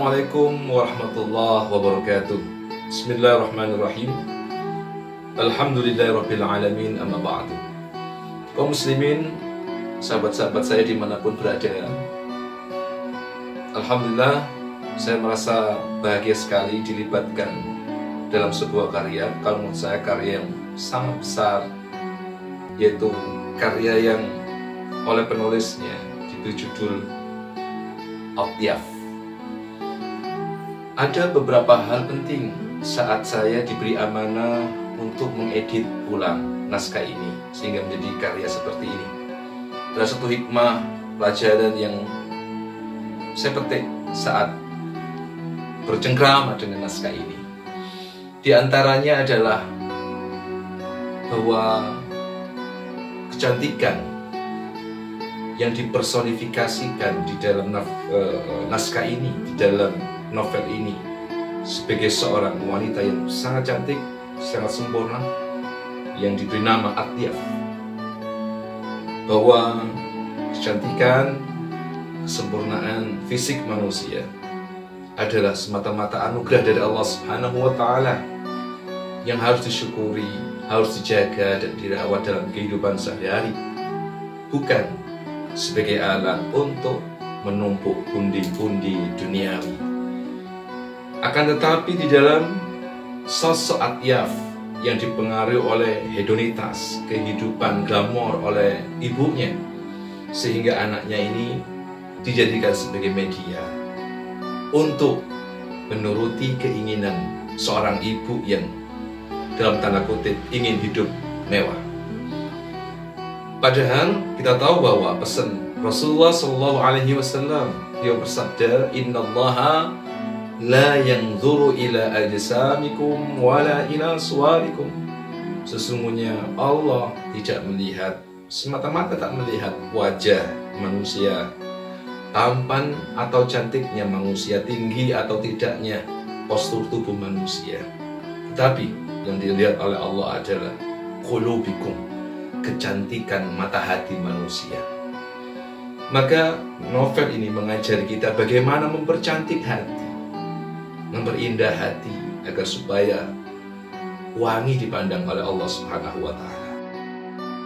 Assalamualaikum warahmatullahi wabarakatuh. Bismillahirrahmanirrahim. Alhamdulillahirabbil alamin, amma ba'du. Kaum muslimin, sahabat-sahabat saya dimanapun berada, alhamdulillah saya merasa bahagia sekali dilibatkan dalam sebuah karya. Kalau menurut saya karya yang sangat besar, yaitu karya yang oleh penulisnya diberi judul Atyaf. Ada beberapa hal penting saat saya diberi amanah untuk mengedit ulang naskah ini sehingga menjadi karya seperti ini. Ada satu hikmah pelajaran yang saya petik saat bercengkrama dengan naskah ini. Di antaranya adalah bahwa kecantikan yang dipersonifikasikan di dalam naskah ini, di dalam novel ini, sebagai seorang wanita yang sangat cantik, sangat sempurna, yang diberi nama Atyaf. Bahwa kecantikan, kesempurnaan fisik manusia adalah semata-mata anugerah dari Allah Subhanahu wa Ta'ala yang harus disyukuri, harus dijaga dan dirawat dalam kehidupan sehari-hari, bukan sebagai alat untuk menumpuk pundi-pundi duniawi. Akan tetapi di dalam sosok Atyaf yang dipengaruhi oleh hedonitas, kehidupan glamor oleh ibunya, sehingga anaknya ini dijadikan sebagai media untuk menuruti keinginan seorang ibu yang dalam tanda kutip ingin hidup mewah. Padahal kita tahu bahwa pesan Rasulullah SAW, dia bersabda, Innallaha la yanzuru ila ajsamikum wala ila suwarikum. Sesungguhnya Allah tidak melihat, semata-mata tak melihat wajah manusia, tampan atau cantiknya manusia, tinggi atau tidaknya postur tubuh manusia. Tetapi yang dilihat oleh Allah adalah qulubikum, kecantikan mata hati manusia. Maka novel ini mengajari kita bagaimana mempercantik hati, memperindah hati agar supaya wangi dipandang oleh Allah Subhanahu wa Ta'ala.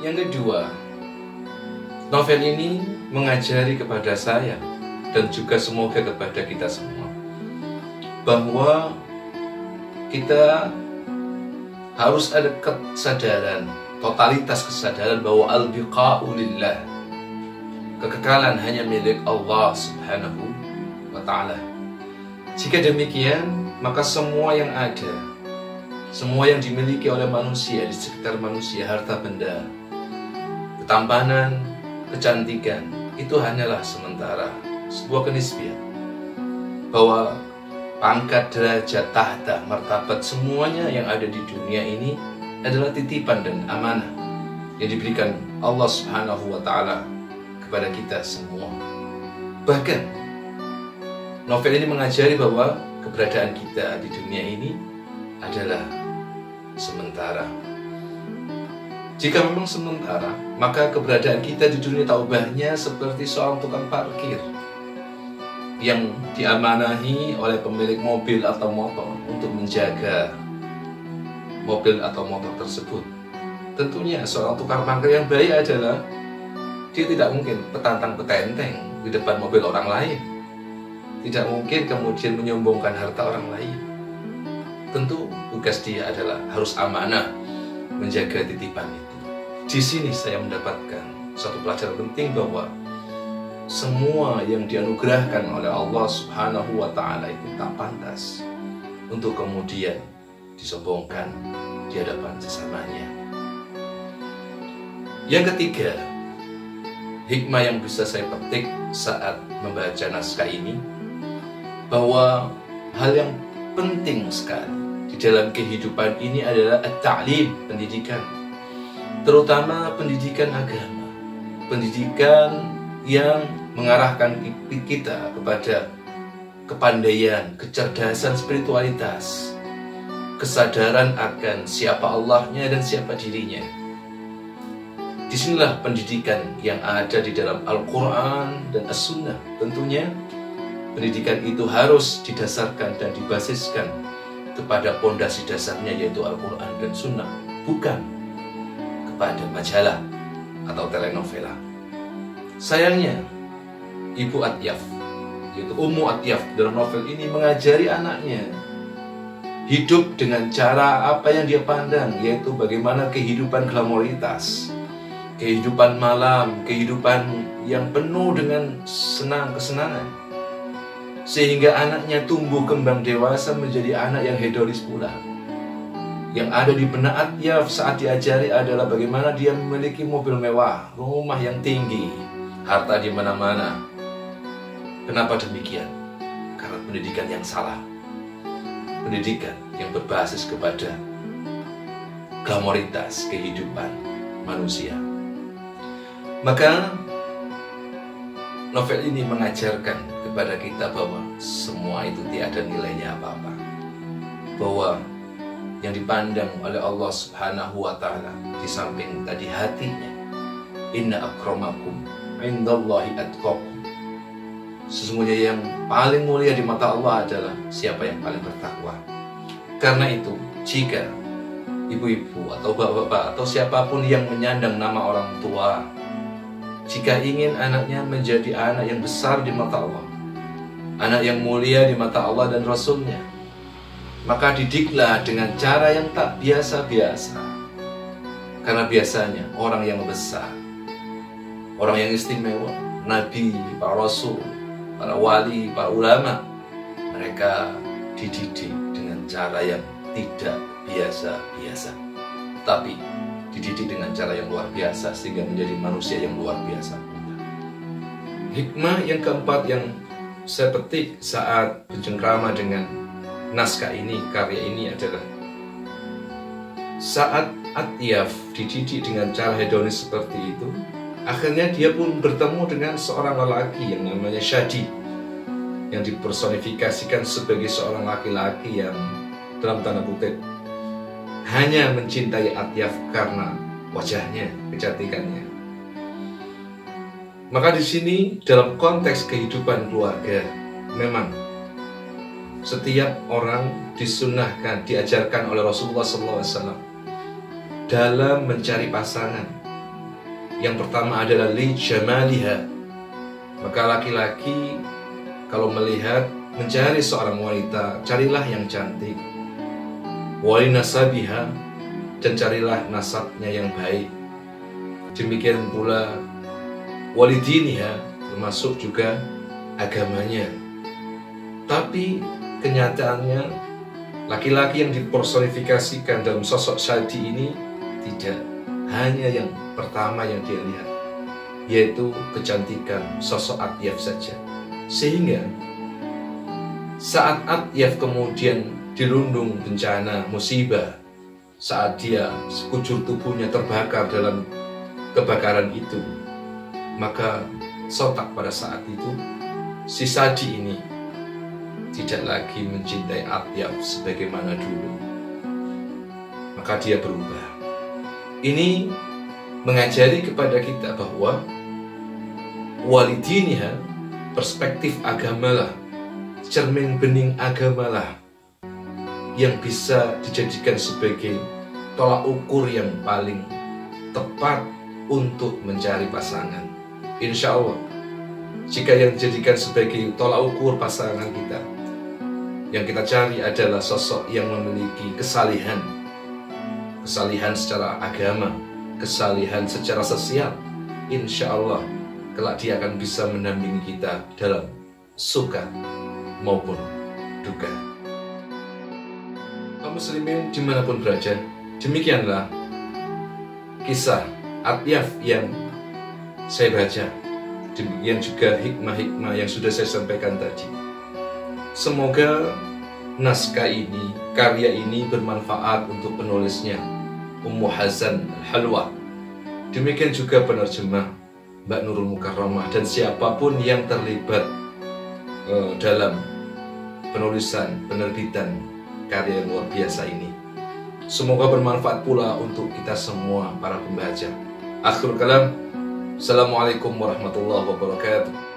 Yang kedua, novel ini mengajari kepada saya dan juga semoga kepada kita semua bahwa kita harus ada kesadaran, totalitas kesadaran bahwa al-biqa'u lillah, kekekalan hanya milik Allah Subhanahu wa Ta'ala. Jika demikian, maka semua yang ada, semua yang dimiliki oleh manusia di sekitar manusia, harta benda, ketampanan, kecantikan, itu hanyalah sementara, sebuah kenisbian. Bahwa pangkat, derajat, tahta, martabat, semuanya yang ada di dunia ini adalah titipan dan amanah yang diberikan Allah Subhanahu wa Ta'ala kepada kita semua. Bahkan novel ini mengajari bahwa keberadaan kita di dunia ini adalah sementara. Jika memang sementara, maka keberadaan kita di dunia tak ubahnya seperti seorang tukang parkir yang diamanahi oleh pemilik mobil atau motor untuk menjaga mobil atau motor tersebut. Tentunya seorang tukang parkir yang baik adalah dia tidak mungkin petantang-petenteng di depan mobil orang lain. Tidak mungkin kemudian menyombongkan harta orang lain. Tentu tugas dia adalah harus amanah menjaga titipan itu. Di sini saya mendapatkan satu pelajaran penting bahwa semua yang dianugerahkan oleh Allah Subhanahu wa Ta'ala itu tak pantas untuk kemudian disombongkan di hadapan sesamanya. Yang ketiga, hikmah yang bisa saya petik saat membaca naskah ini, bahwa hal yang penting sekali di dalam kehidupan ini adalah at-ta'lim, pendidikan, terutama pendidikan agama, pendidikan yang mengarahkan kita kepada kepandaian, kecerdasan spiritualitas, kesadaran akan siapa Allahnya dan siapa dirinya. Disinilah pendidikan yang ada di dalam Al-Quran dan As-Sunnah tentunya pendidikan itu harus didasarkan dan dibasiskan kepada pondasi dasarnya, yaitu Al-Quran dan Sunnah, bukan kepada majalah atau telenovela. Sayangnya, Ibu Atyaf, yaitu Ummu Atyaf dalam novel ini mengajari anaknya hidup dengan cara apa yang dia pandang, yaitu bagaimana kehidupan glamoritas, kehidupan malam, kehidupan yang penuh dengan kesenangan. Sehingga anaknya tumbuh kembang dewasa menjadi anak yang hedonis pula. Yang ada di benak Atyaf saat diajari adalah bagaimana dia memiliki mobil mewah, rumah yang tinggi, harta di mana-mana. Kenapa demikian? Karena pendidikan yang salah. Pendidikan yang berbasis kepada glamoritas kehidupan manusia. Maka novel ini mengajarkan kepada kita bahwa semua itu tiada nilainya apa-apa. Bahwa yang dipandang oleh Allah Subhanahu wa Ta'ala di samping tadi hatinya, inna akramakum indallahi atqakum. Sesungguhnya yang paling mulia di mata Allah adalah siapa yang paling bertakwa. Karena itu, jika ibu-ibu atau bapak-bapak atau siapapun yang menyandang nama orang tua, jika ingin anaknya menjadi anak yang besar di mata Allah, anak yang mulia di mata Allah dan Rasulnya, maka didiklah dengan cara yang tak biasa-biasa. Karena biasanya orang yang besar, orang yang istimewa, Nabi, para Rasul, para wali, para ulama, mereka dididik dengan cara yang tidak biasa-biasa, tapi dididik dengan cara yang luar biasa sehingga menjadi manusia yang luar biasa. Hikmah yang keempat yang saya petik saat bercengkrama dengan naskah ini, karya ini adalah saat Atyaf dididik dengan cara hedonis seperti itu, akhirnya dia pun bertemu dengan seorang lelaki yang namanya Shadi, yang dipersonifikasikan sebagai seorang laki-laki yang dalam tanda kutip hanya mencintai Atyaf karena wajahnya, kecantikannya. Maka di sini dalam konteks kehidupan keluarga, memang setiap orang disunnahkan, diajarkan oleh Rasulullah SAW dalam mencari pasangan. Yang pertama adalah li jamaliha. Maka laki-laki kalau melihat, mencari seorang wanita, carilah yang cantik. Wali nasabiha, dan carilah nasabnya yang baik. Demikian pula walidiniha, termasuk juga agamanya. Tapi kenyataannya laki-laki yang dipersonifikasikan dalam sosok Shadi ini tidak hanya yang pertama yang dia lihat, yaitu kecantikan sosok Atyaf saja. Sehingga saat Atyaf kemudian dirundung bencana, musibah, saat dia sekujur tubuhnya terbakar dalam kebakaran itu, maka sontak pada saat itu si Shadi ini tidak lagi mencintai Atyaf sebagaimana dulu. Maka dia berubah. Ini mengajari kepada kita bahwa walidiniha, perspektif agamalah, cermin bening agamalah yang bisa dijadikan sebagai tolak ukur yang paling tepat untuk mencari pasangan. Insya Allah, jika yang dijadikan sebagai tolak ukur pasangan kita, yang kita cari adalah sosok yang memiliki kesalihan secara agama, kesalihan secara sosial, insya Allah kelak dia akan bisa mendampingi kita dalam suka maupun duka. Kaum muslimin dimanapun berada, demikianlah kisah Atyaf yang saya baca. Demikian juga hikmah-hikmah yang sudah saya sampaikan tadi. Semoga naskah ini, karya ini bermanfaat untuk penulisnya, Ummu Hazan Al-Halwa. Demikian juga penerjemah Mbak Nurul Mukarramah dan siapapun yang terlibat dalam penulisan, penerbitan karya yang luar biasa ini. Semoga bermanfaat pula untuk kita semua para pembaca. Akhirul kalam, Assalamualaikum warahmatullahi wabarakatuh.